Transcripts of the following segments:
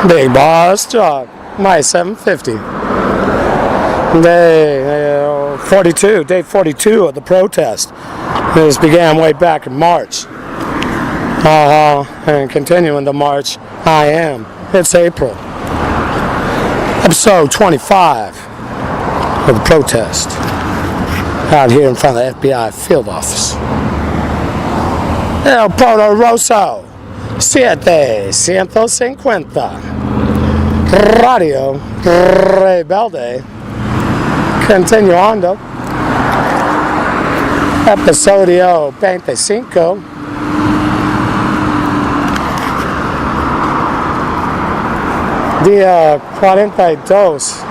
Bigbossjock, my 750. Day 42 of the protest. This began way back in March. And continuing to March, I am. It's April. Episode 25 of the protest. Out here in front of the F.B.I. field office. El Poderoso 750 Radio Rebelde Continuando Episodio 25 Día 42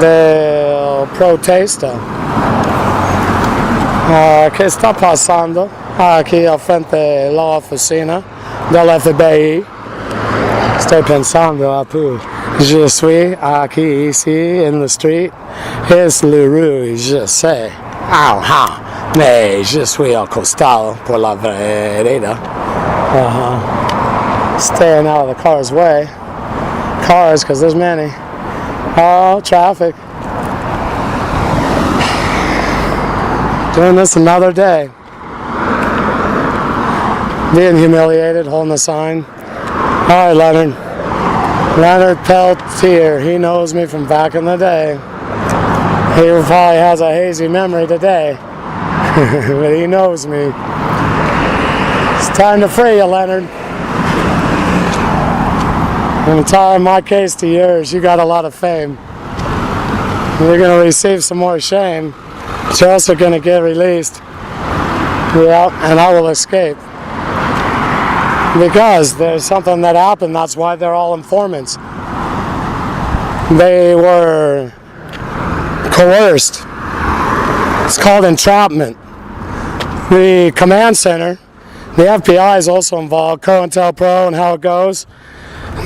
del protesta. ¿Qué está pasando aquí al frente de la oficina del F.B.I? Estoy pensando, je suis aquí, ici, in the street. Es la rue, je sais. Mais je suis acostado por la vereda. Staying out of the car's way. Cars, because there's many. Oh, traffic. Doing this another day. Being humiliated, holding a sign. All right, Leonard. Leonard Peltier. He knows me from back in the day. He probably has a hazy memory today. But he knows me. It's time to free you, Leonard. I'm going to tie my case to yours. You got a lot of fame. You're going to receive some more shame. But you're also going to get released. Yeah, and I will escape. Because there's something that happened. That's why they're all informants. They were coerced. It's called entrapment. The command center, the FBI is also involved, COINTELPRO and how it goes.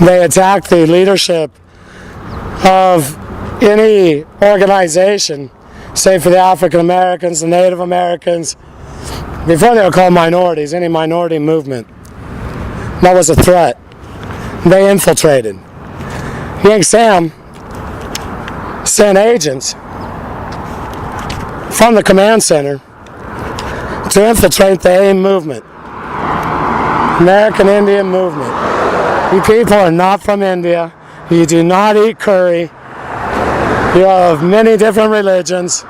They attack the leadership of any organization, say for the African Americans, the Native Americans, before they were called minorities, any minority movement. That was a threat. They infiltrated. Yank Sam sent agents from the command center to infiltrate the AIM movement, American Indian movement. You people are not from India. You do not eat curry. You are of many different religions.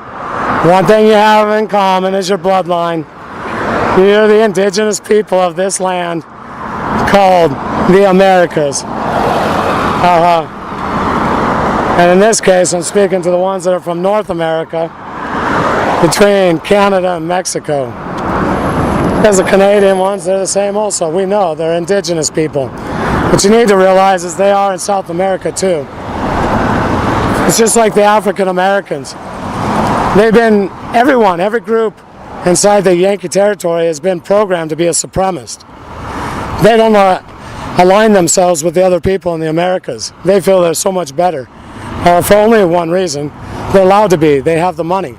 One thing you have in common is your bloodline. You're the indigenous people of this land called the Americas. And in this case, I'm speaking to the ones that are from North America, between Canada and Mexico. Because the Canadian ones, they're the same also. We know they're indigenous people. What you need to realize is they are in South America too. It's just like the African Americans. They've been, every group inside the Yankee territory has been programmed to be a supremacist. They don't align themselves with the other people in the Americas. They feel they're so much better. For only one reason, they're allowed to be. They have the money.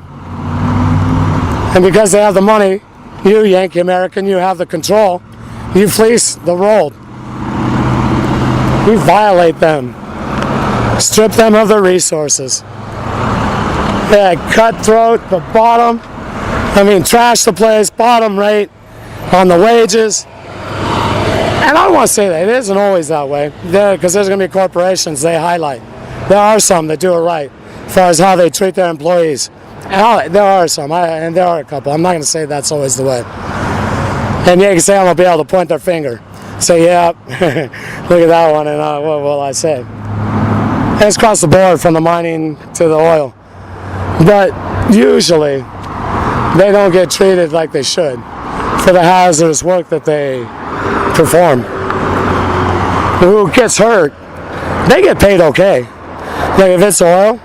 And because they have the money, you, Yankee American, you have the control. You fleece the rolled. You violate them. Strip them of their resources. Yeah, cutthroat, the bottom. Trash the place, bottom rate on the wages. And I don't want to say that. It isn't always that way. Because there's going to be corporations they highlight. There are some that do it right as far as how they treat their employees. And there are some, and there are a couple. I'm not going to say that's always the way. And Yankee Sam will be able to point their finger. Say, yeah, look at that one, and what will I say? And it's across the board from the mining to the oil. But usually, they don't get treated like they should for the hazardous work that they perform. Who gets hurt, they get paid okay. Like if it's oil,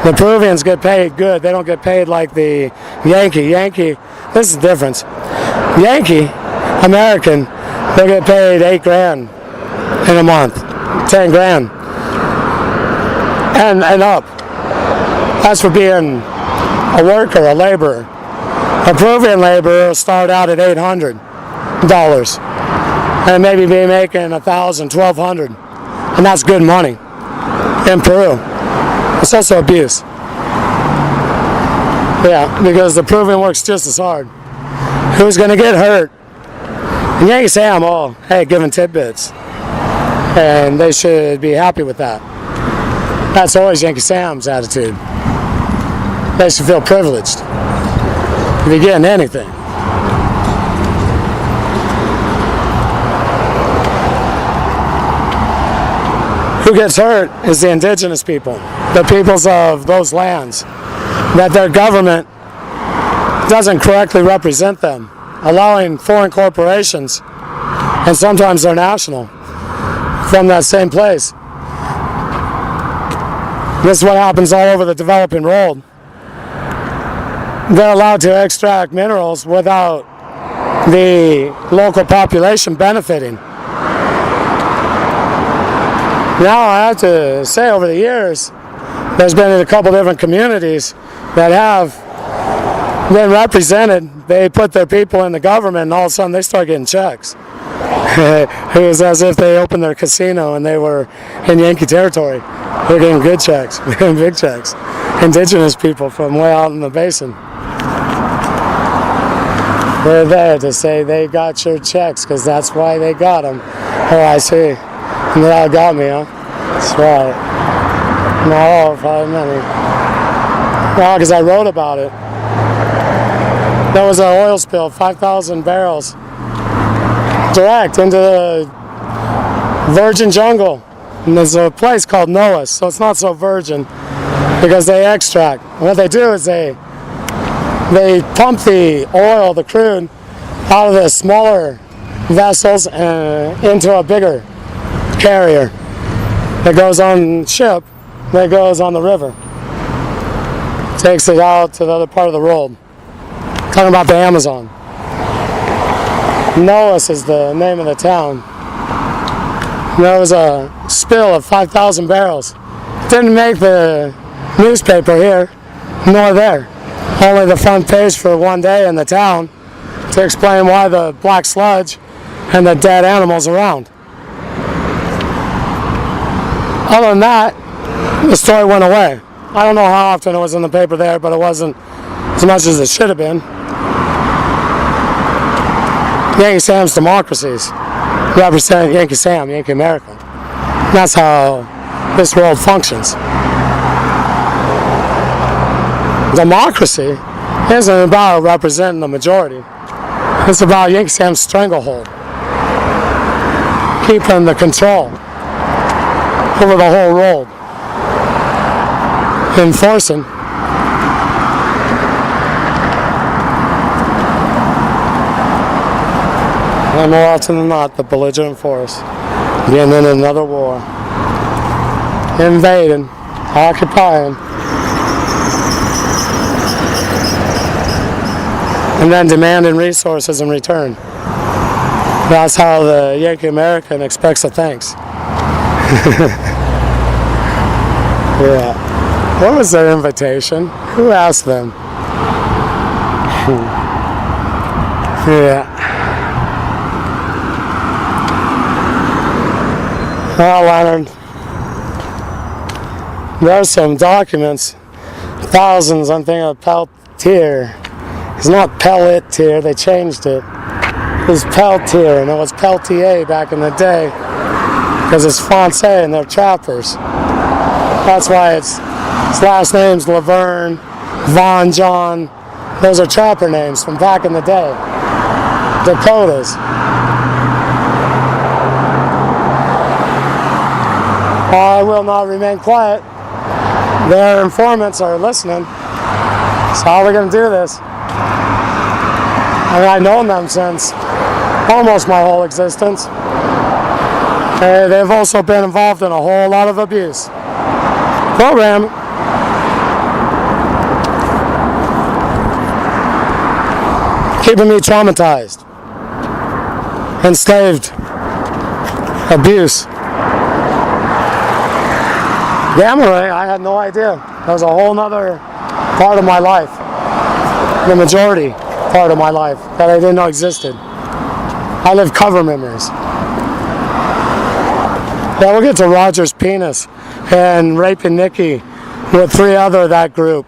the Peruvians get paid good. They don't get paid like the Yankee. This is the difference. Yankee, American, they get paid $8,000 in a month, $10,000, and up. That's for being a worker, a laborer. A Peruvian laborer will start out at $800 and maybe be making $1,000, $1,200. and that's good money in Peru. It's also abuse. Yeah, because the proving works just as hard. Who's going to get hurt? And Yankee Sam, oh, hey, giving tidbits. And they should be happy with that. That's always Yankee Sam's attitude. They should feel privileged if you're getting anything. Who gets hurt is the indigenous people, the peoples of those lands, that their government doesn't correctly represent them, allowing foreign corporations, and sometimes they're national, from that same place. This is what happens all over the developing world. They're allowed to extract minerals without the local population benefiting. Now I have to say, over the years, there's been in a couple different communities that have been represented. They put their people in the government, and all of a sudden they start getting checks. It was as if they opened their casino and they were in Yankee territory. They're getting good checks, big checks. Indigenous people from way out in the basin. They're there to say they got your checks because that's why they got them. Oh, I see. And they all got me, huh? That's right. Not all, probably many. No, because I wrote about it. There was an oil spill, 5,000 barrels, direct into the virgin jungle. And there's a place called Noah's, so it's not so virgin because they extract. What they do is they pump the oil, the crude, out of the smaller vessels into a bigger carrier that goes on ship, that goes on the river. Takes it out to the other part of the world. Talking about the Amazon. Noah's is the name of the town. There was a spill of 5,000 barrels. Didn't make the newspaper here, nor there. Only the front page for one day in the town to explain why the black sludge and the dead animals around. Other than that, the story went away. I don't know how often it was in the paper there, but it wasn't as much as it should have been. Yankee Sam's democracies represent Yankee Sam, Yankee America. That's how this world functions. Democracy isn't about representing the majority. It's about Yankee Sam's stranglehold, keeping the control over the whole world, enforcing. And more often than not, the belligerent force getting in another war, invading, occupying, and then demanding resources in return. That's how the Yankee American expects a thanks. Yeah. What was their invitation? Who asked them? Yeah. Well, Leonard, there's some documents, thousands, I'm thinking of Peltier. It's not Pelletier, they changed it. It was Peltier, and it was Peltier back in the day, because it's Francais and they're trappers. That's why its last name's Laverne, Von John. Those are trapper names from back in the day. Dakotas. I will not remain quiet. Their informants are listening. So how are we going to do this? I mean, I've known them since almost my whole existence. They've also been involved in a whole lot of abuse. Program. Keeping me traumatized. Enslaved. Abuse. Gamma ray, I had no idea. That was a whole nother part of my life. The majority part of my life that I didn't know existed. I live cover memories. Yeah, we'll get to Roger's penis and raping Nikki with 3 other of that group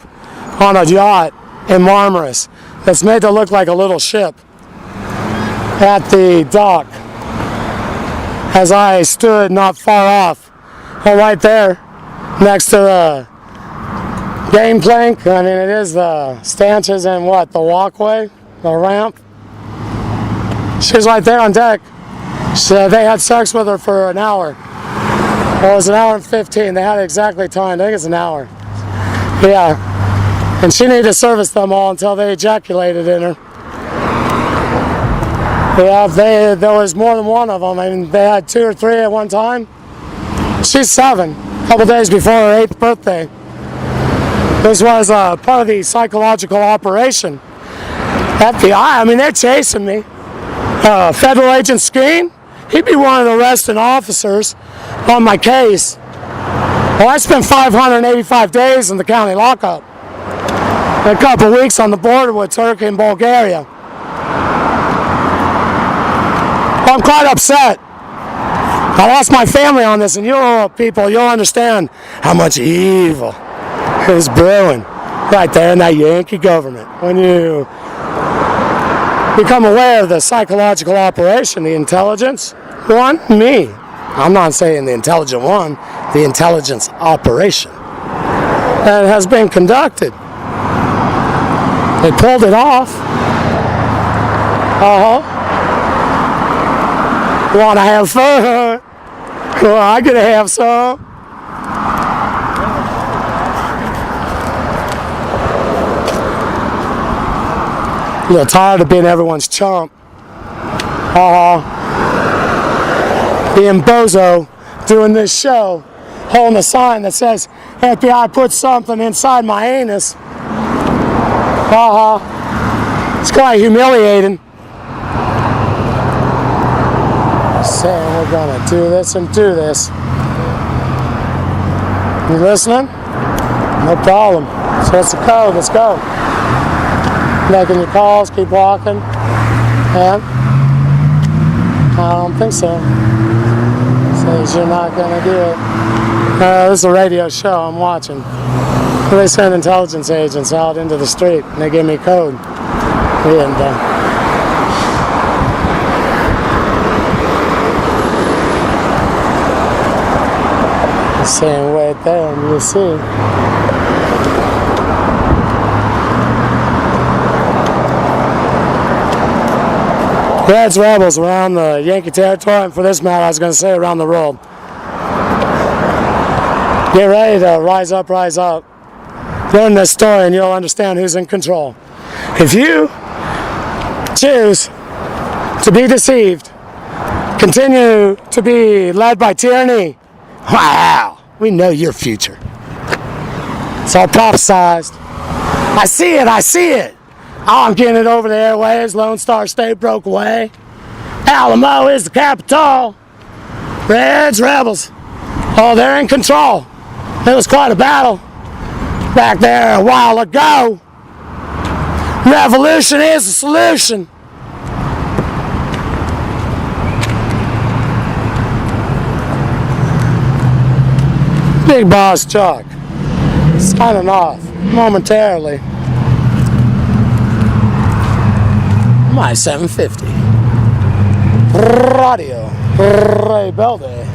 on a yacht in Marmaris that's made to look like a little ship at the dock as I stood not far off, right there next to the game plank. I mean, it is the stanchions and what, the walkway, the ramp. She was right there on deck. They had sex with her for an hour. Well, it was an hour and 15. They had it exactly timed. I think it's an hour. Yeah. And she needed to service them all until they ejaculated in her. Yeah, there was more than one of them. I mean, they had 2 or 3 at one time. She's 7, a couple days before her 8th birthday. This was part of the psychological operation. F.B.I, I mean, they're chasing me. Federal Agent Skeen, he'd be one of the arresting officers on my case. Well, I spent 585 days in the county lockup. And a couple weeks on the border with Turkey and Bulgaria. I'm quite upset. I lost my family on this, and you people, you'll understand how much evil is brewing right there in that Yankee government. When you become aware of the psychological operation, the intelligence one, me. I'm not saying the intelligent one, the intelligence operation that has been conducted. They pulled it off. Want to have fun? Well, I gotta have some. A little tired of being everyone's chump. Being bozo, doing this show, holding a sign that says, F.B.I. put something inside my anus. It's quite humiliating. Saying we're gonna do this and do this. You listening? No problem. So that's the code. Let's go. Making your calls, keep walking. And I don't think so. Says you're not gonna do it. This is a radio show I'm watching. They send intelligence agents out into the street and they give me code. And saying right there, and you see. Reds rebels around the Yankee territory, and for this matter, I was going to say around the world. Get ready to rise up, rise up. Learn this story, and you'll understand who's in control. If you choose to be deceived, continue to be led by tyranny, wow, we know your future. It's all prophesized. I see it, I see it. Oh, I'm getting it over the airwaves. Lone Star State broke away. Alamo is the capital. Reds, rebels. Oh, they're in control. It was quite a battle back there a while ago. Revolution is the solution. Bigbossjock signing off momentarily. My 750 Radio Rebelde.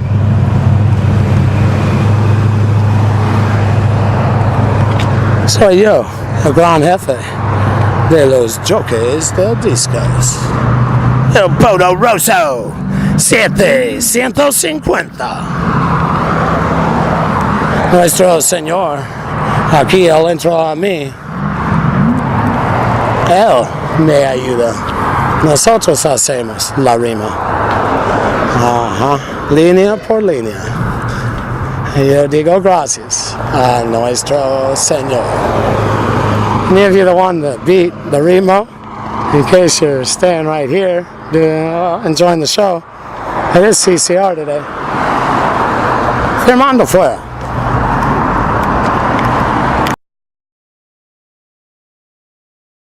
Soy yo, el gran jefe de los jockeys del discos. El poderoso 750. Nuestro Señor, aquí Él entró a mí. Él me ayuda. Nosotros hacemos la rima. Línea por línea. Yo digo gracias a nuestro Señor. Any of you that want to beat the rima, in case you're staying right here, enjoying the show, it is CCR today. Firmando fuera.